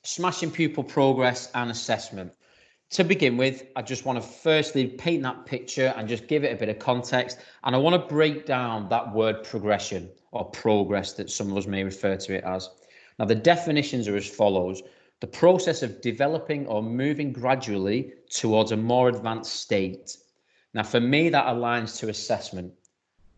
Smashing pupil progress and assessment. To begin with, I just want to firstly paint that picture and just give it a bit of context. And I want to break down that word progression or progress that some of us may refer to it as. Now, the definitions are as follows. The process of developing or moving gradually towards a more advanced state. Now, for me, that aligns to assessment.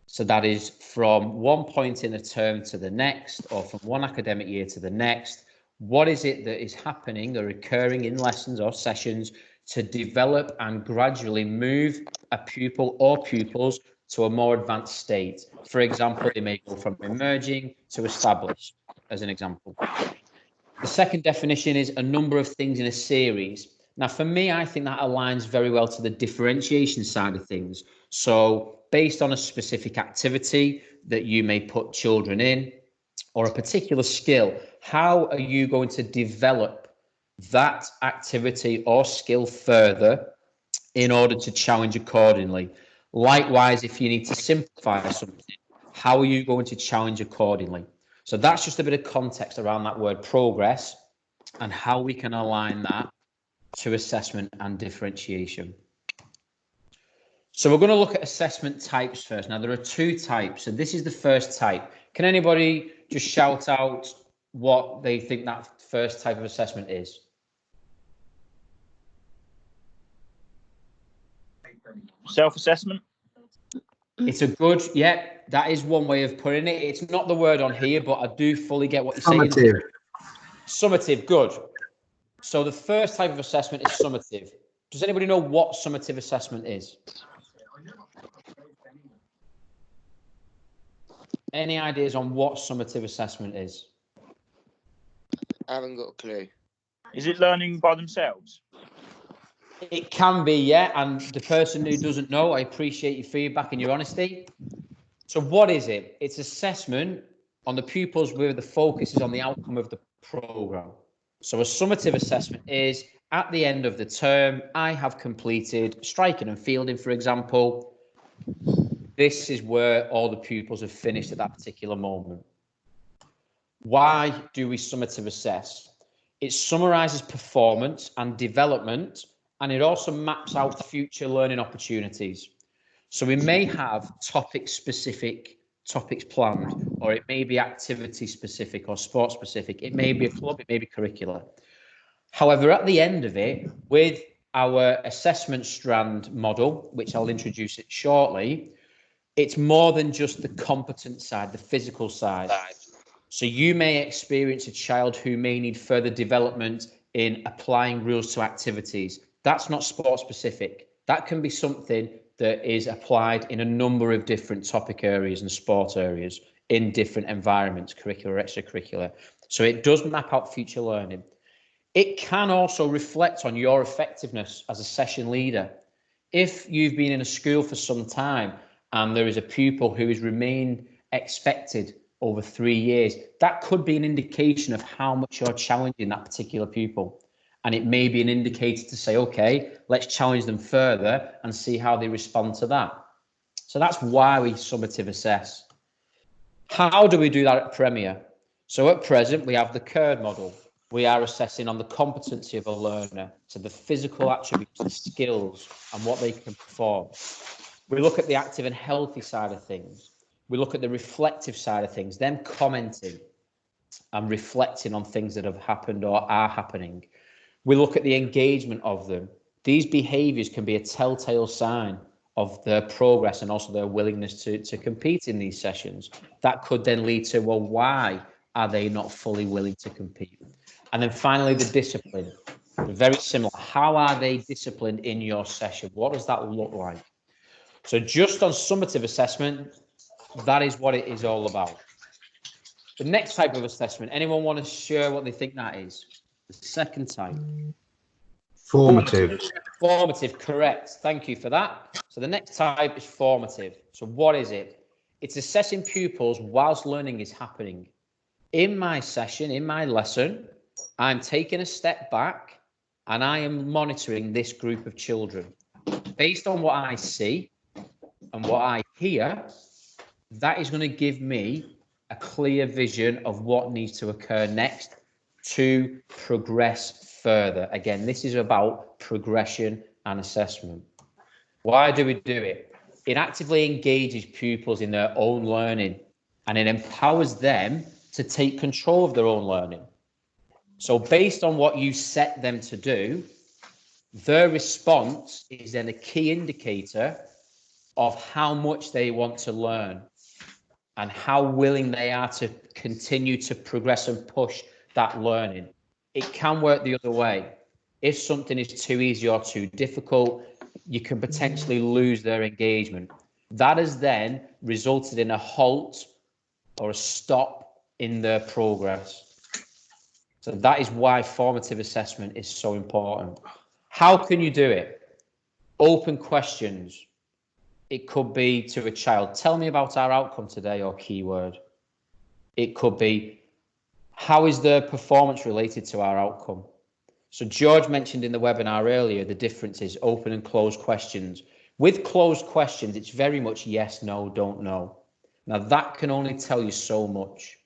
So that is from one point in a term to the next, or from one academic year to the next. What is it that is happening or occurring in lessons or sessions to develop and gradually move a pupil or pupils to a more advanced state? For example, they may go from emerging to established, as an example. The second definition is a number of things in a series. Now, for me, I think that aligns very well to the differentiation side of things. So based on a specific activity that you may put children in, or a particular skill, how are you going to develop that activity or skill further in order to challenge accordingly? Likewise, if you need to simplify something, how are you going to challenge accordingly? So that's just a bit of context around that word progress and how we can align that to assessment and differentiation. So we're going to look at assessment types first. Now, there are two types, and this is the first type. Can anybody just shout out what they think that first type of assessment is? Self-assessment. It's a good, yeah, that is one way of putting it. It's not the word on here, but I do fully get what you're saying. Summative. Summative, good. So the first type of assessment is summative. Does anybody know what summative assessment is? Any ideas on what summative assessment is? I haven't got a clue. Is it learning by themselves? It can be, yeah. And the person who doesn't know, I appreciate your feedback and your honesty. So what is it? It's assessment on the pupils where the focus is on the outcome of the program. So a summative assessment is at the end of the term, I have completed striking and fielding, for example. This is where all the pupils have finished at that particular moment. Why do we summative assess? It summarizes performance and development, and it also maps out future learning opportunities. So we may have topic-specific topics planned, or it may be activity-specific or sport-specific. It may be a club, it may be curricular. However, at the end of it, with our assessment strand model, which I'll introduce it shortly, it's more than just the competent side, the physical side. So you may experience a child who may need further development in applying rules to activities. That's not sport specific. That can be something that is applied in a number of different topic areas and sport areas in different environments, curricular, extracurricular. So it does map out future learning. It can also reflect on your effectiveness as a session leader. If you've been in a school for some time and there is a pupil who has remained expected over 3 years, that could be an indication of how much you're challenging that particular pupil. And it may be an indicator to say, okay, let's challenge them further and see how they respond to that. So that's why we summative assess. How do we do that at Premier? So at present, we have the Curd model. We are assessing on the competency of a learner, so the physical attributes, the skills, and what they can perform. We look at the active and healthy side of things. We look at the reflective side of things, them commenting and reflecting on things that have happened or are happening. We look at the engagement of them. These behaviours can be a telltale sign of their progress and also their willingness to compete in these sessions. That could then lead to, well, why are they not fully willing to compete? And then finally, the discipline. Very similar. How are they disciplined in your session? What does that look like? So just on summative assessment, that is what it is all about. The next type of assessment, anyone want to share what they think that is? The second type. Formative. Formative, correct. Thank you for that. So the next type is formative. So what is it? It's assessing pupils whilst learning is happening. In my session, in my lesson, I'm taking a step back and I am monitoring this group of children. Based on what I see and what I hear, that is going to give me a clear vision of what needs to occur next to progress further. Again, this is about progression and assessment. Why do we do it? It actively engages pupils in their own learning, and it empowers them to take control of their own learning. So based on what you set them to do, their response is then a key indicator of how much they want to learn and how willing they are to continue to progress and push that learning. It can work the other way. If something is too easy or too difficult, you can potentially lose their engagement. That has then resulted in a halt or a stop in their progress. So that is why formative assessment is so important. How can you do it? Open questions. It could be to a child, tell me about our outcome today, or keyword. It could be, how is their performance related to our outcome? So George mentioned in the webinar earlier, the difference is open and closed questions. With closed questions, it's very much yes, no, don't know. Now that can only tell you so much.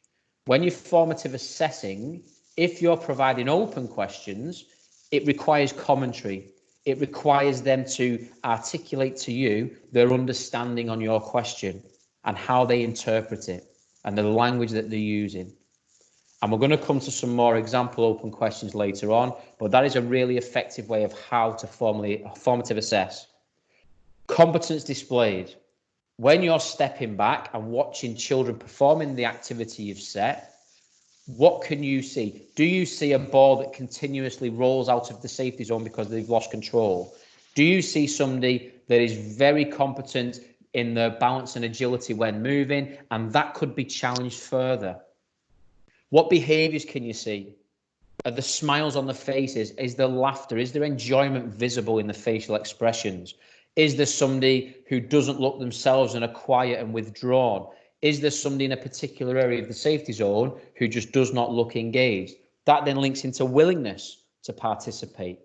When you're formative assessing, if you're providing open questions, it requires commentary. It requires them to articulate to you their understanding on your question and how they interpret it and the language that they're using. And we're going to come to some more example open questions later on, but that is a really effective way of how to formative assess. Competence displayed. When you're stepping back and watching children performing the activity you've set, what can you see? Do you see a ball that continuously rolls out of the safety zone because they've lost control? Do you see somebody that is very competent in their balance and agility when moving, and that could be challenged further? What behaviors can you see? Are the smiles on the faces? Is there laughter? Is there enjoyment visible in the facial expressions? Is there somebody who doesn't look themselves and are quiet and withdrawn? Is there somebody in a particular area of the safety zone who just does not look engaged? That then links into willingness to participate.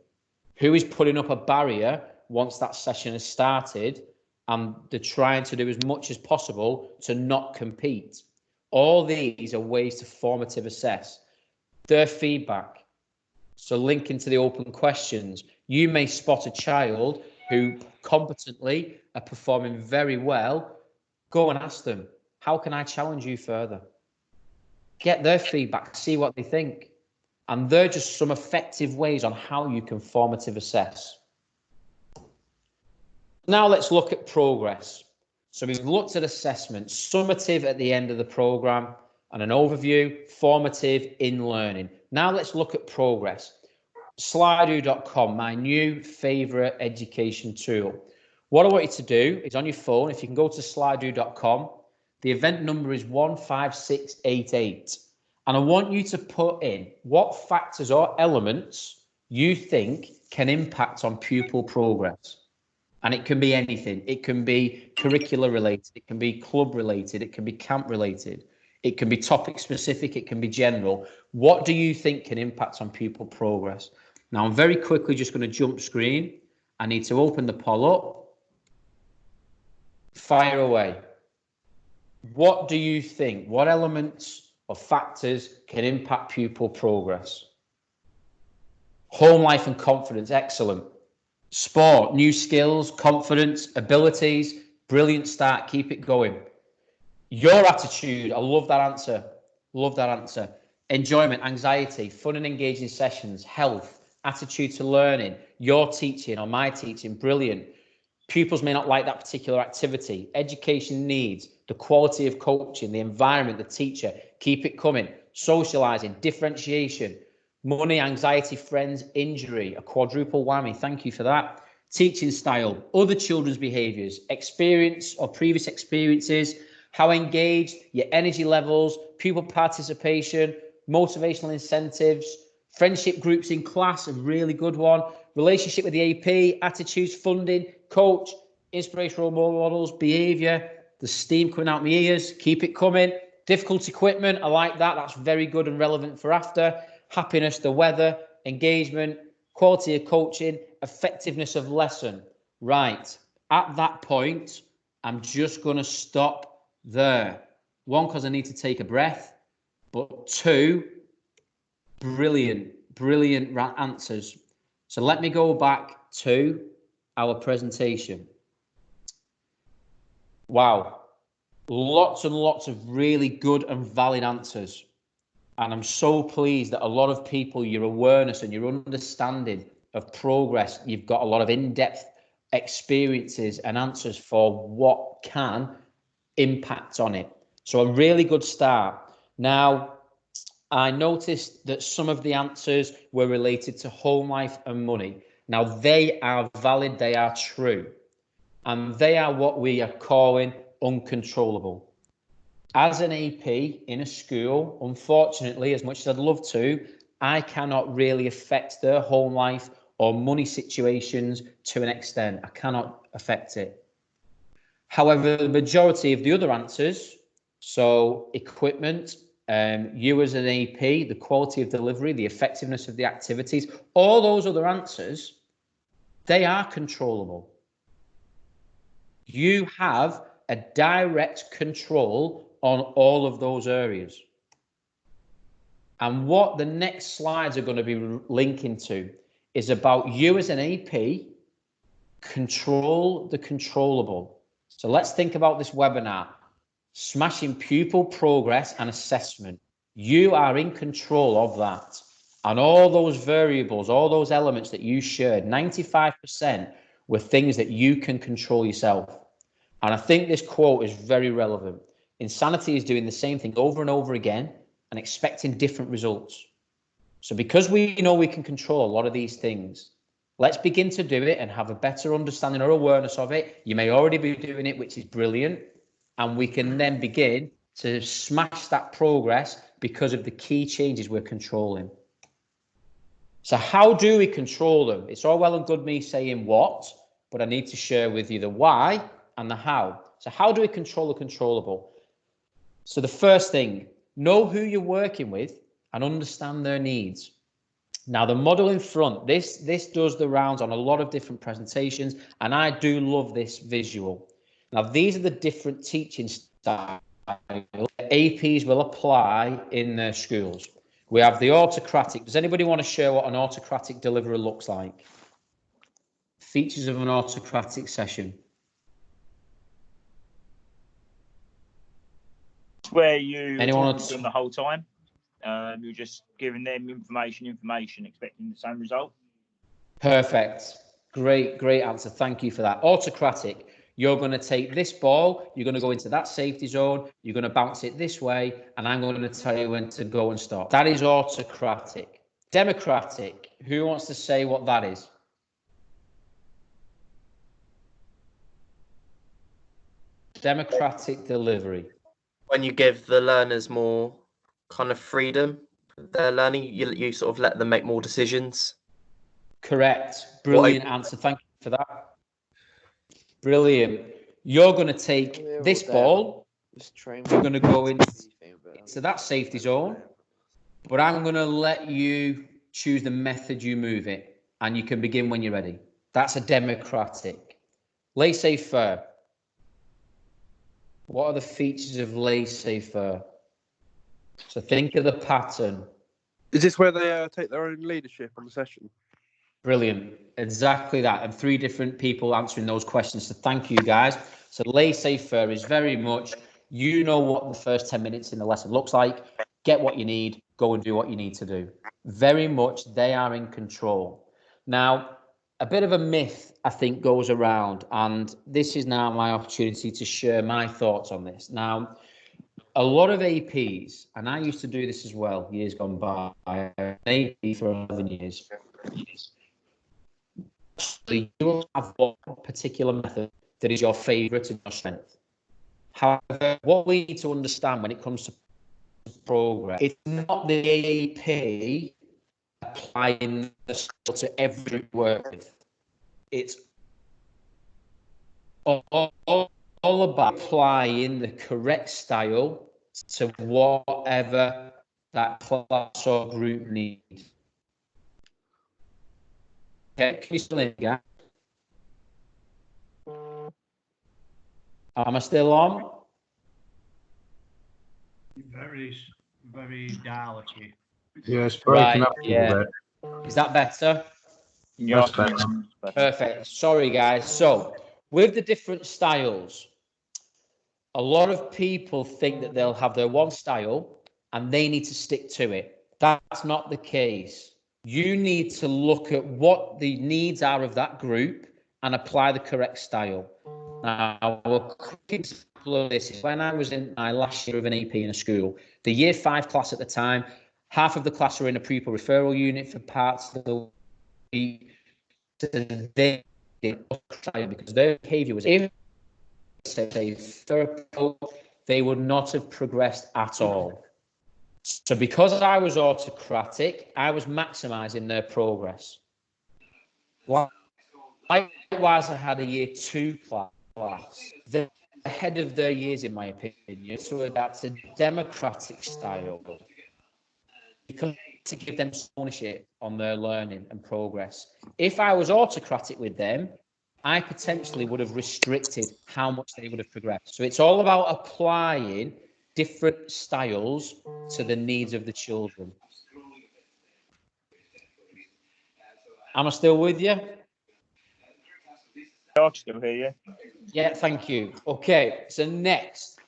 Who is putting up a barrier once that session has started, and they're trying to do as much as possible to not compete? All these are ways to formative assess their feedback. So linking to the open questions, you may spot a child who competently are performing very well. Go and ask them, how can I challenge you further? Get their feedback, see what they think. And they're just some effective ways on how you can formative assess. Now let's look at progress. So we've looked at assessment, summative at the end of the program, and an overview, formative in learning. Now let's look at progress. Slido.com, my new favorite education tool. What I want you to do is on your phone, if you can go to slido.com, the event number is 15688. And I want you to put in what factors or elements you think can impact on pupil progress. And it can be anything. It can be curricular related. It can be club related. It can be camp related. It can be topic specific. It can be general. What do you think can impact on pupil progress? Now, I'm very quickly just going to jump screen. I need to open the poll up. Fire away. What do you think? What elements or factors can impact pupil progress? Home life and confidence. Excellent. Sport, new skills, confidence, abilities. Brilliant start. Keep it going. Your attitude. I love that answer. Love that answer. Enjoyment, anxiety, fun and engaging sessions, health, attitude to learning, your teaching or my teaching. Brilliant. Pupils may not like that particular activity. Education needs, the quality of coaching, the environment, the teacher. Keep it coming. Socializing, differentiation, money, anxiety, friends, injury, a quadruple whammy. Thank you for that. Teaching style, other children's behaviors, experience or previous experiences, how engaged, your energy levels, pupil participation, motivational incentives, friendship groups in class, a really good one, relationship with the AP, attitudes, funding, coach, inspirational role models, behavior, the steam coming out my ears, keep it coming. Difficult equipment, I like that. That's very good and relevant for after. Happiness, the weather, engagement, quality of coaching, effectiveness of lesson. Right, at that point, I'm just going to stop there. One, because I need to take a breath, but two, Brilliant, brilliant answers. So let me go back to our presentation. Wow, lots and lots of really good and valid answers. And I'm so pleased that a lot of people, your awareness and your understanding of progress, you've got a lot of in-depth experiences and answers for what can impact on it. So a really good start. Now, I noticed that some of the answers were related to home life and money. Now, they are valid, they are true, and they are what we are calling uncontrollable. As an AP in a school, unfortunately, as much as I'd love to, I cannot really affect their home life or money situations to an extent. I cannot affect it. However, the majority of the other answers, so equipment, you as an AP, the quality of delivery, the effectiveness of the activities, all those other answers, they are controllable. You have a direct control on all of those areas. And what the next slides are going to be linking to is about you as an AP, control the controllable. So let's think about this webinar. Smashing pupil progress and assessment. You are in control of that. And all those variables, all those elements that you shared, 95% were things that you can control yourself. And I think this quote is very relevant. Insanity is doing the same thing over and over again and expecting different results. So because we know we can control a lot of these things, let's begin to do it and have a better understanding or awareness of it. You may already be doing it, which is brilliant. And we can then begin to smash that progress because of the key changes we're controlling. So how do we control them? It's all well and good me saying what, but I need to share with you the why and the how. So how do we control the controllable? So the first thing, know who you're working with and understand their needs. Now, the model in front, this does the rounds on a lot of different presentations, and I do love this visual. Now, these are the different teaching styles APs will apply in their schools. We have the autocratic. Does anybody want to share what an autocratic delivery looks like? Features of an autocratic session. It's where you Anyone talk to them the whole time. You're just giving them information, expecting the same result. Perfect. Great answer. Thank you for that. Autocratic. You're going to take this ball, you're going to go into that safety zone, you're going to bounce it this way, and I'm going to tell you when to go and stop. That is autocratic. Democratic. Who wants to say what that is? Democratic delivery. When you give the learners more kind of freedom, they're learning, you sort of let them make more decisions. Correct. Brilliant answer. Thank you for that. Brilliant. You're going to take this ball, you're going to go into that safety zone, but I'm going to let you choose the method you move it, and you can begin when you're ready. That's a democratic. Laissez-faire. What are the features of laissez-faire? So think of the pattern. Is this where they take their own leadership on the session? Brilliant. Exactly that. And 3 different people answering those questions. So thank you, guys. So laissez-faire is very much, you know what the first 10 minutes in the lesson looks like. Get what you need. Go and do what you need to do. Very much they are in control. Now, a bit of a myth, I think, goes around. And this is now my opportunity to share my thoughts on this. Now, a lot of APs, and I used to do this as well years gone by, I was an AP for 11 years. You will have one particular method that is your favorite and your strength. However, what we need to understand when it comes to progress, it's not the AP applying the skill to every group work with. It's all about applying the correct style to whatever that class or group needs. Okay, can you still hear me, guys? Am I still on? Very, very garlicky. Yeah, it's breaking Right, up a yeah. little bit. Is that better? Yeah, That's better. Perfect. Sorry, guys. So, with the different styles, a lot of people think that they'll have their one style and they need to stick to it. That's not the case. You need to look at what the needs are of that group and apply the correct style. Now, a quick example of this is when I was in my last year of an AP in a school, the year 5 class at the time, half of the class were in a pupil referral unit for parts of the week. They did because their behaviour was, if they would not have progressed at all. So because I was autocratic, I was maximising their progress. Likewise, I had a year 2 class. They're ahead of their years, in my opinion, so that's a democratic style because to give them ownership on their learning and progress. If I was autocratic with them, I potentially would have restricted how much they would have progressed. So it's all about applying different styles to the needs of the children. Am I still with you? I still hear you. Yeah, thank you. Okay, so next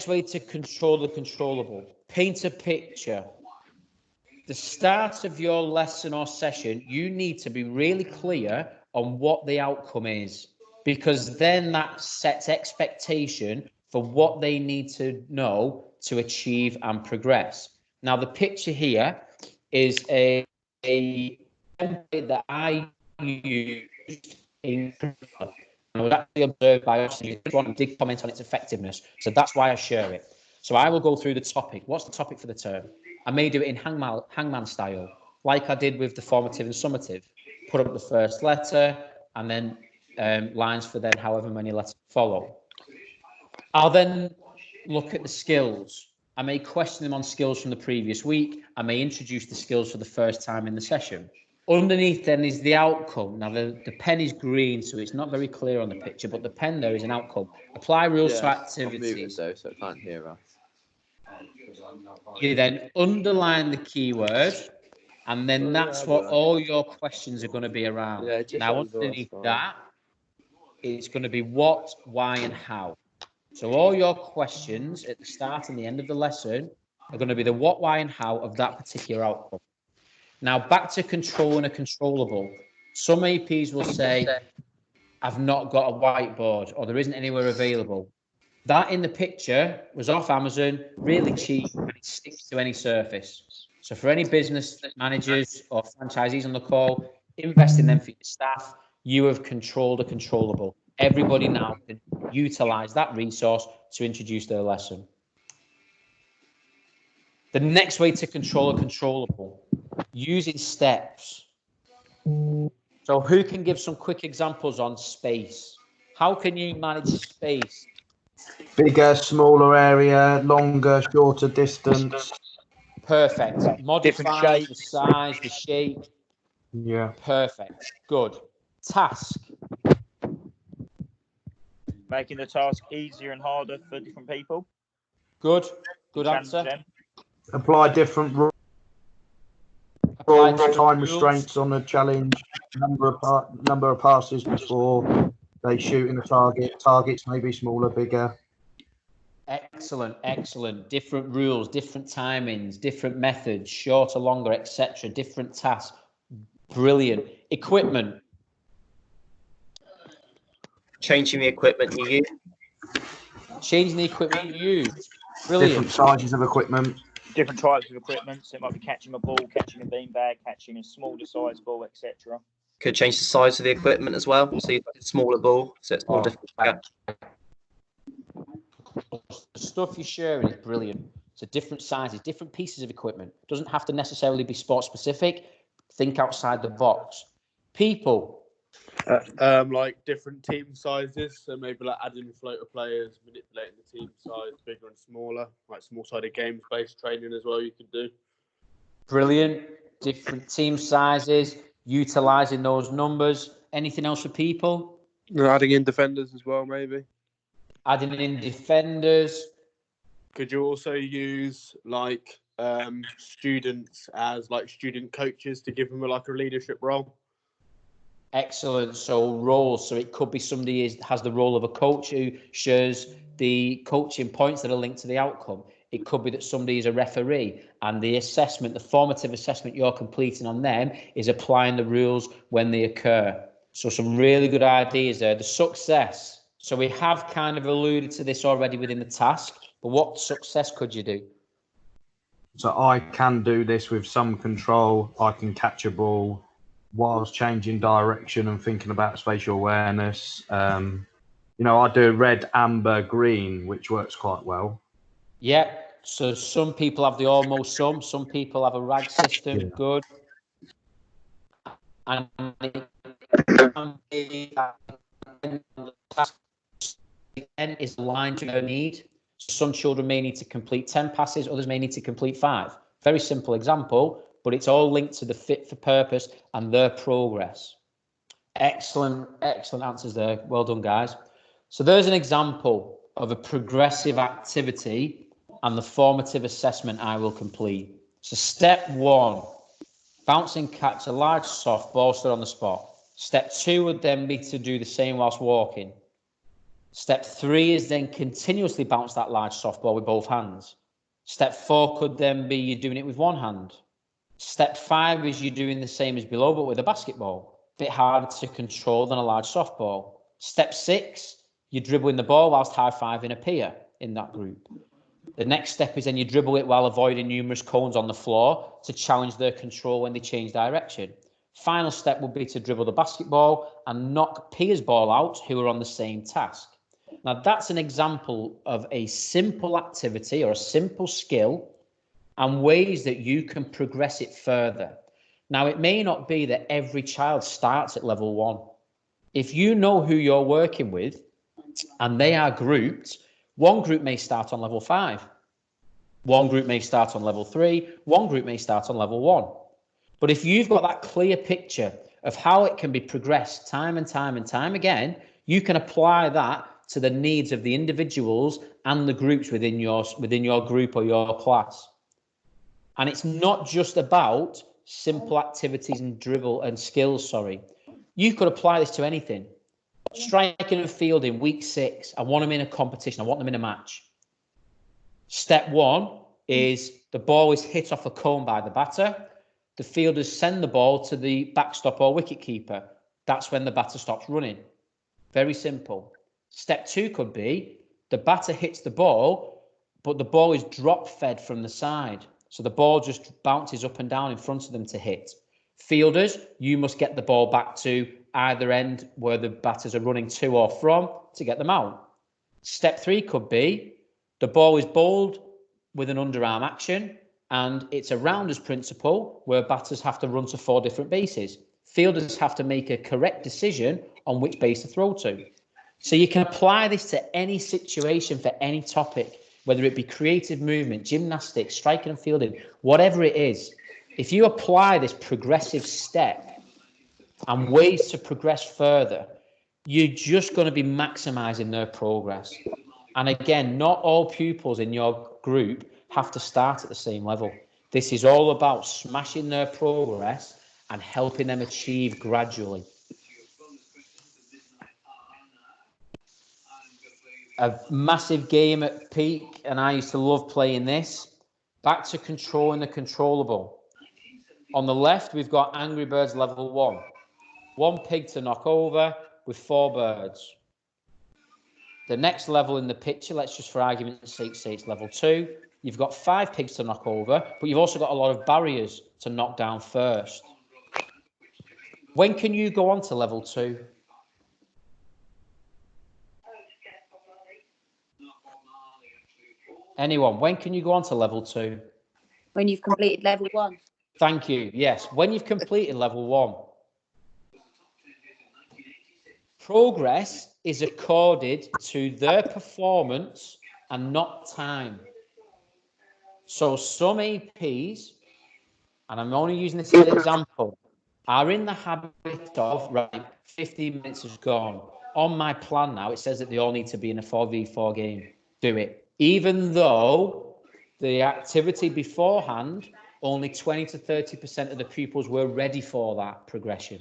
way to control the controllable. Paint a picture. The start of your lesson or session, you need to be really clear on what the outcome is, because then that sets expectation for what they need to know to achieve and progress. Now, the picture here is a template that I used in I was actually observed by us, and one did comment on its effectiveness, so that's why I share it. So I will go through the topic. What's the topic for the term? I may do it in hangman style, like I did with the formative and summative. Put up the first letter, and then lines for then however many letters follow. I'll then look at the skills. I may question them on skills from the previous week. I may introduce the skills for the first time in the session. Underneath then is the outcome. Now the pen is green, so it's not very clear on the picture, but the pen there is an outcome. Apply rules to activities. Though, so it can't hear us. You then underline the keyword, and then that's what all your questions are going to be around. Yeah, just now underneath that, it's going to be what, why, and how. So all your questions at the start and the end of the lesson are going to be the what, why, and how of that particular outcome. Now, back to controlling a controllable. Some APs will say, I've not got a whiteboard, or there isn't anywhere available. That in the picture was off Amazon, really cheap, and it sticks to any surface. So for any business managers or franchisees on the call, invest in them for your staff. You have controlled a controllable. Everybody now can utilize that resource to introduce their lesson. The next way to control a controllable, using steps. So who can give some quick examples on space? How can you manage space? Bigger, smaller area, longer, shorter distance. Perfect. Modify the size, the shape. Yeah. Perfect. Good. Task. Making the task easier and harder for different people. Good. Good answer. Apply different rules, time restraints on the challenge, number of passes before they shoot in the target. Targets may be smaller, bigger. Excellent, excellent. Different rules, different timings, different methods, shorter, longer, etc. Different tasks. Brilliant. Equipment. Changing the equipment you use. Changing the equipment you use. Brilliant. Different sizes of equipment. Different types of equipment. So it might be catching a ball, catching a beanbag, catching a smaller size ball, etc. Could change the size of the equipment as well. So you've got a smaller ball, so it's more difficult to catch. The stuff you're sharing is brilliant. So different sizes, different pieces of equipment. Doesn't have to necessarily be sport specific. Think outside the box. People. Like different team sizes, so maybe like adding floater players, manipulating the team size, bigger and smaller, like small-sided games-based training as well. You could do. Brilliant. Different team sizes, utilising those numbers. Anything else for people? Adding in defenders as well, maybe. Adding in defenders. Could you also use like students as like student coaches to give them like a leadership role. Excellent. So roles. So it could be somebody has the role of a coach who shares the coaching points that are linked to the outcome. It could be that somebody is a referee and the assessment, the formative assessment you're completing on them is applying the rules when they occur. So some really good ideas there. The success. So we have kind of alluded to this already within the task, but what success could you do? So I can do this with some control. I can catch a ball whilst changing direction and thinking about spatial awareness. I do red, amber, green, which works quite well. Yeah. So some people have the almost some people have a RAG system. Yeah. Good. And it can be is aligned to their need. Some children may need to complete 10 passes, others may need to complete 5. Very simple example, but it's all linked to the fit for purpose and their progress. Excellent answers there. Well done, guys. So there's an example of a progressive activity and the formative assessment I will complete. So step 1, bounce and catch a large soft ball stood on the spot. Step 2 would then be to do the same whilst walking. Step 3 is then continuously bounce that large softball with both hands. Step 4 could then be you doing it with one hand. Step 5 is you doing the same as below, but with a basketball. Bit harder to control than a large softball. Step 6, you're dribbling the ball whilst high-fiving a peer in that group. The next step is then you dribble it while avoiding numerous cones on the floor to challenge their control when they change direction. Final step would be to dribble the basketball and knock peers' ball out who are on the same task. Now, that's an example of a simple activity or a simple skill and ways that you can progress it further. Now, it may not be that every child starts at level 1. If you know who you're working with and they are grouped, one group may start on level 5. One group may start on level 3. One group may start on level 1. But if you've got that clear picture of how it can be progressed time and time and time again, you can apply that to the needs of the individuals and the groups within your group or your class. And it's not just about simple activities and dribble and skills, You could apply this to anything. Striking and fielding, week 6, I want them in a competition, I want them in a match. Step 1 is the ball is hit off a cone by the batter. The fielders send the ball to the backstop or wicket keeper. That's when the batter stops running. Very simple. Step 2 could be the batter hits the ball, but the ball is drop fed from the side. So the ball just bounces up and down in front of them to hit. Fielders, you must get the ball back to either end where the batters are running to or from to get them out. Step 3 could be the ball is bowled with an underarm action and it's a rounders principle where batters have to run to 4 different bases. Fielders have to make a correct decision on which base to throw to. So you can apply this to any situation for any topic, whether it be creative movement, gymnastics, striking and fielding, whatever it is. If you apply this progressive step and ways to progress further, you're just going to be maximizing their progress. And again, not all pupils in your group have to start at the same level. This is all about smashing their progress and helping them achieve gradually. A massive game at peak, and I used to love playing this. Back to controlling the controllable. On the left, we've got Angry Birds level 1. 1 pig to knock over with 4 birds. The next level in the picture, let's just for argument's sake say it's level 2. You've got 5 pigs to knock over, but you've also got a lot of barriers to knock down first. When can you go on to level 2? Anyone, when can you go on to level 2? When you've completed level 1. Thank you. Yes, when you've completed level 1. Progress is accorded to their performance and not time. So some APs, and I'm only using this as an example, are in the habit of, right, 15 minutes is gone. On my plan now, it says that they all need to be in a 4v4 game. Do it. Even though the activity beforehand, only 20 to 30% of the pupils were ready for that progression.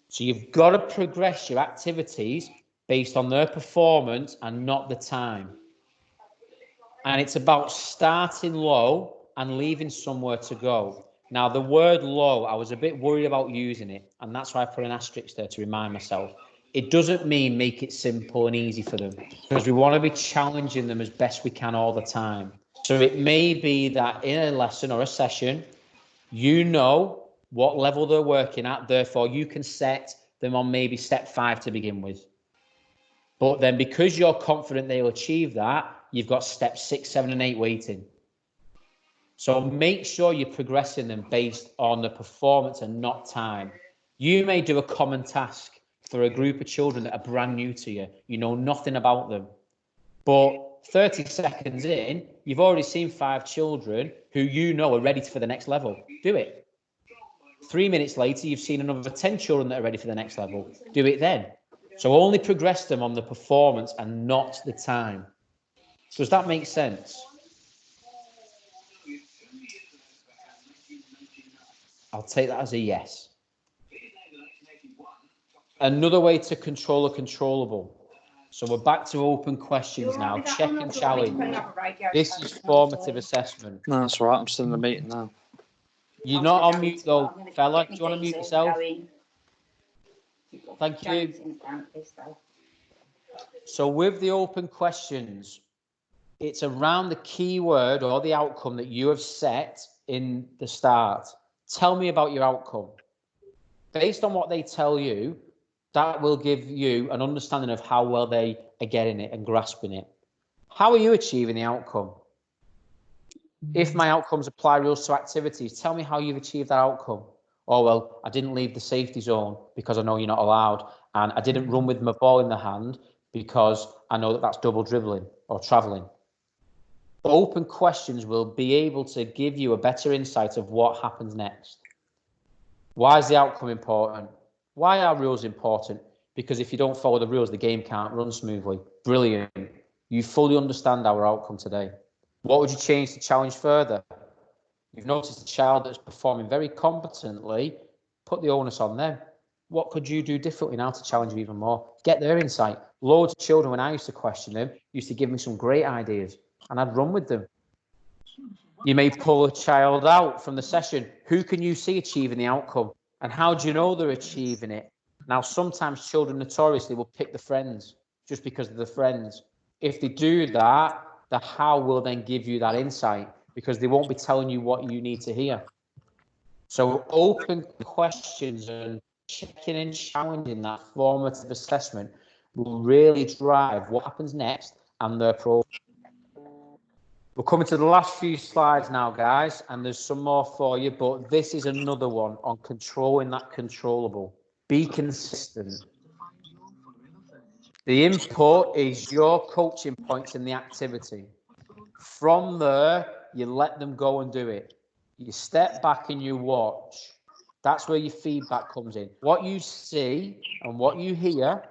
So you've got to progress your activities based on their performance and not the time. And it's about starting low and leaving somewhere to go. Now, the word low, I was a bit worried about using it, and that's why I put an asterisk there to remind myself. It doesn't mean make it simple and easy for them, because we want to be challenging them as best we can all the time. So it may be that in a lesson or a session, you know what level they're working at, therefore you can set them on maybe step 5 to begin with. But then because you're confident they'll achieve that, you've got steps 6, 7, and 8 waiting. So make sure you're progressing them based on the performance and not time. You may do a common task for a group of children that are brand new to you. You know nothing about them. But 30 seconds in, you've already seen 5 children who you know are ready for the next level. Do it. 3 minutes later, you've seen another 10 children that are ready for the next level. Do it then. So only progress them on the performance and not the time. Does that make sense? I'll take that as a yes. Another way to control a controllable. So we're back to open questions now. Check and challenge. This is formative assessment. No, that's all right. I'm still in the meeting now. You're not on mute though, fella. Do you want to mute yourself? Thank you. So with the open questions, it's around the keyword or the outcome that you have set in the start. Tell me about your outcome. Based on what they tell you, that will give you an understanding of how well they are getting it and grasping it. How are you achieving the outcome? If my outcomes apply rules to activities, tell me how you've achieved that outcome. Oh, well, I didn't leave the safety zone because I know you're not allowed. And I didn't run with my ball in the hand because I know that that's double dribbling or traveling. Open questions will be able to give you a better insight of what happens next. Why is the outcome important? Why are rules important? Because if you don't follow the rules, the game can't run smoothly. Brilliant. You fully understand our outcome today. What would you change to challenge further? You've noticed a child that's performing very competently, put the onus on them. What could you do differently now to challenge them even more? Get their insight. Loads of children, when I used to question them, used to give me some great ideas, and I'd run with them. You may pull a child out from the session. Who can you see achieving the outcome? And how do you know they're achieving it? Now, sometimes children notoriously will pick the friends just because of the friends. If they do that, the how will then give you that insight because they won't be telling you what you need to hear. So open questions and checking and challenging that formative assessment will really drive what happens next and their progress. We're coming to the last few slides now, guys, and there's some more for you, but this is another one on controlling that controllable. Be consistent. The input is your coaching points in the activity. From there, you let them go and do it. You step back and you watch. That's where your feedback comes in. What you see and what you hear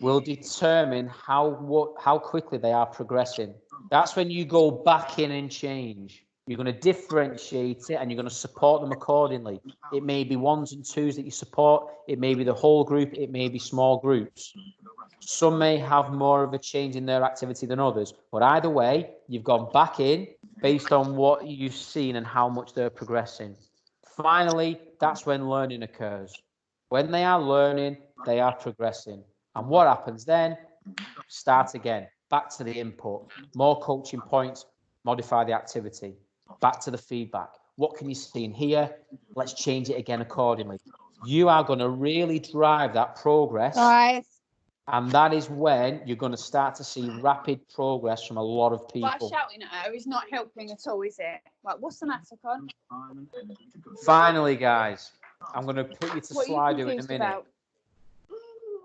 will determine how quickly they are progressing. That's when you go back in and change. You're going to differentiate it and you're going to support them accordingly. It may be 1s and 2s that you support. It may be the whole group. It may be small groups. Some may have more of a change in their activity than others. But either way, you've gone back in based on what you've seen and how much they're progressing. Finally, that's when learning occurs. When they are learning, they are progressing. And what happens then? Start again. Back to the input. More coaching points. Modify the activity. Back to the feedback. What can you see in here? Let's change it again accordingly. You are going to really drive that progress. Guys. And that is when you're going to start to see rapid progress from a lot of people. But shouting at her is not helping at all, is it? Like, what's the matter, Con? Finally, guys, I'm going to put you to What Slido are you in a confused minute. about?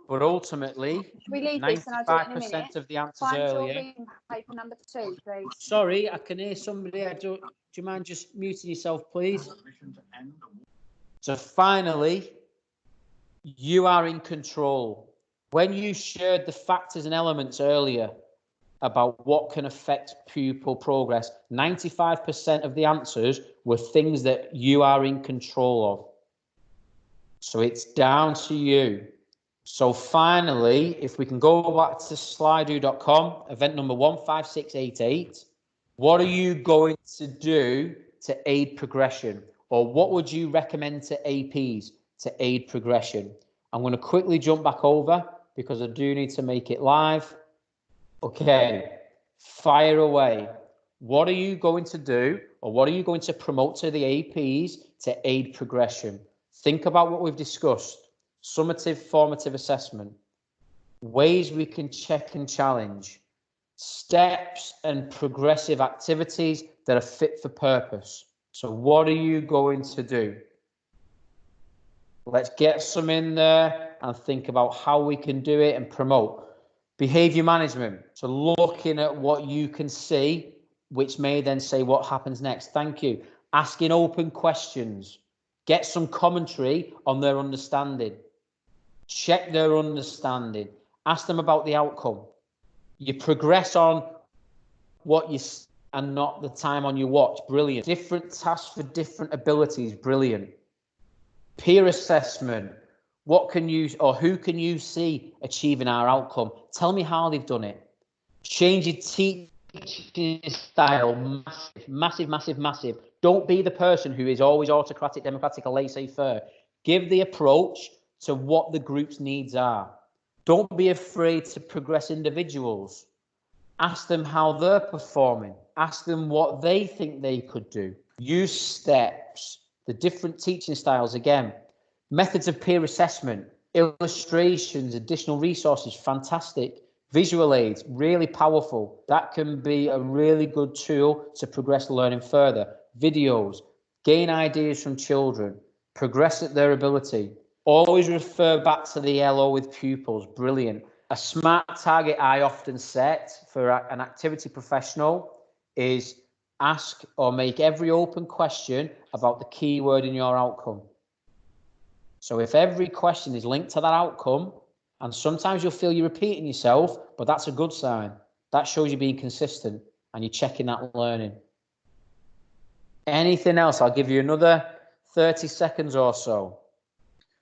But ultimately, We leave this and I'll do it in a 95% minute. of the answers Find your earlier. reading paper number 2, please. Sorry, I can hear somebody. Do you mind just muting yourself, please? So finally, you are in control. When you shared the factors and elements earlier about what can affect pupil progress, 95% of the answers were things that you are in control of. So it's down to you. So finally, if we can go back to slido.com, event number 15688, what are you going to do to aid progression? Or what would you recommend to APs to aid progression? I'm going to quickly jump back over because I do need to make it live. Okay, fire away. What are you going to do, or what are you going to promote to the APs to aid progression? Think about what we've discussed. Summative, formative assessment. Ways we can check and challenge. Steps and progressive activities that are fit for purpose. So what are you going to do? Let's get some in there and think about how we can do it and promote. Behavior management. So looking at what you can see, which may then say what happens next. Thank you. Asking open questions. Get some commentary on their understanding. Check their understanding. Ask them about the outcome. You progress on what you and not the time on your watch. Brilliant. Different tasks for different abilities. Brilliant. Peer assessment. What can you, or who can you see achieving our outcome? Tell me how they've done it. Change your teaching style. Massive, massive, massive, massive. Don't be the person who is always autocratic, democratic, or laissez-faire. Give the approach to what the group's needs are. Don't be afraid to progress individuals. Ask them how they're performing. Ask them what they think they could do. Use steps, the different teaching styles again. Methods of peer assessment, illustrations, additional resources, fantastic. Visual aids, really powerful. That can be a really good tool to progress learning further. Videos, gain ideas from children, progress at their ability. Always refer back to the LO with pupils, brilliant. A smart target I often set for an activity professional is ask or make every open question about the key word in your outcome. So if every question is linked to that outcome, and sometimes you'll feel you're repeating yourself, but that's a good sign. That shows you're being consistent and you're checking that learning. Anything else? I'll give you another 30 seconds or so.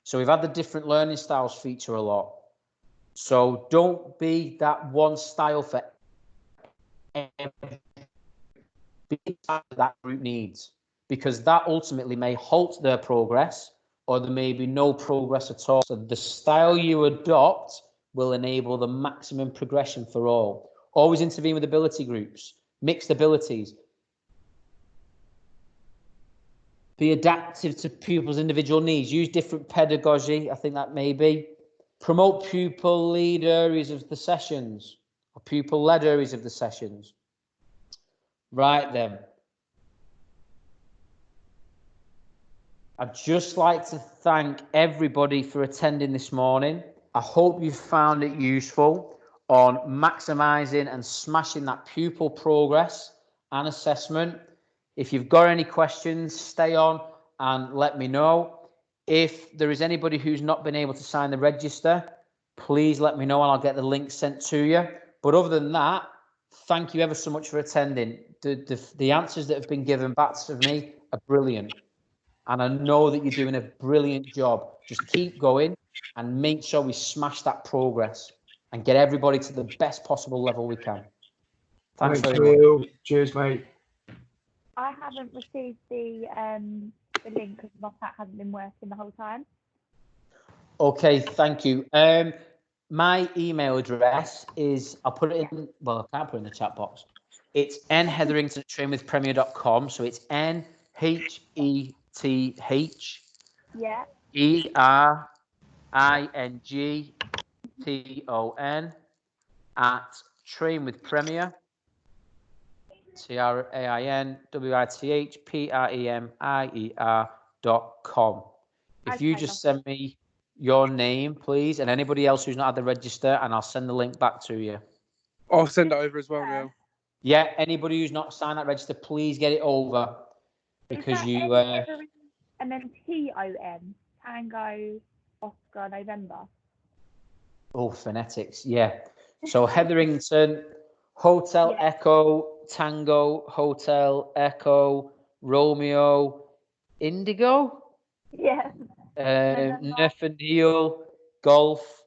So we've had the different learning styles feature a lot. So don't be that one style for every that group needs, because that ultimately may halt their progress, or there may be no progress at all. So the style you adopt will enable the maximum progression for all. Always intervene with ability groups, mixed abilities. Be adaptive to pupils' individual needs. Use different pedagogy. I think that may be. Promote pupil lead areas of the sessions, or pupil-led areas of the sessions. Right then. I'd just like to thank everybody for attending this morning. I hope you found it useful on maximising and smashing that pupil progress and assessment. If you've got any questions, stay on and let me know. If there is anybody who's not been able to sign the register, please let me know and I'll get the link sent to you. But other than that, thank you ever so much for attending. The answers that have been given back to me are brilliant. And I know that you're doing a brilliant job. Just keep going and make sure we smash that progress and get everybody to the best possible level we can. Thanks very much. Will. Cheers, mate. I haven't received the link because my chat hasn't been working the whole time. Okay, thank you. My email address is, I'll put it in, well, I can't put it in the chat box. It's nhetherington@trainwithpremier.com. So it's NHETH Yeah. ERINGTON at trainwithpremier, TRAINWITHPREMIER.com. If you just send me your name, please, and anybody else who's not had the register, and I'll send the link back to you. I'll send it over as well, Neil. Yeah, anybody who's not signed that register, please get it over, because you. And then TON, Tango, Oscar, November. Oh, phonetics, yeah. So Hetherington, Hotel Yeah. Echo, Tango, Hotel Echo, Romeo, Indigo, Yeah. November. Nathaniel, Golf,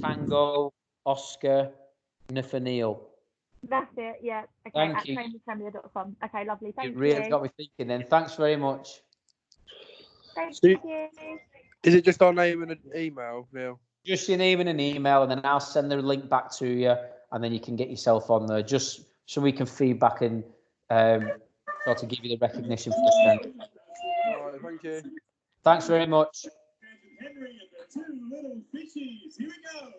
Tango, Oscar, Nathaniel. That's it. Yeah. Okay. Thank At you. trainingpremier.com. Okay. Lovely. You Thank really you. got me thinking then. Thanks very much. Thank So- you. Is it just our name and an email, Neil? Just your name and an email, and then I'll send the link back to you, and then you can get yourself on there, just so we can feedback and sort of give you the recognition for this. Then. All right, thank you. Thanks very much. Henry and the two little fishies. Here we go.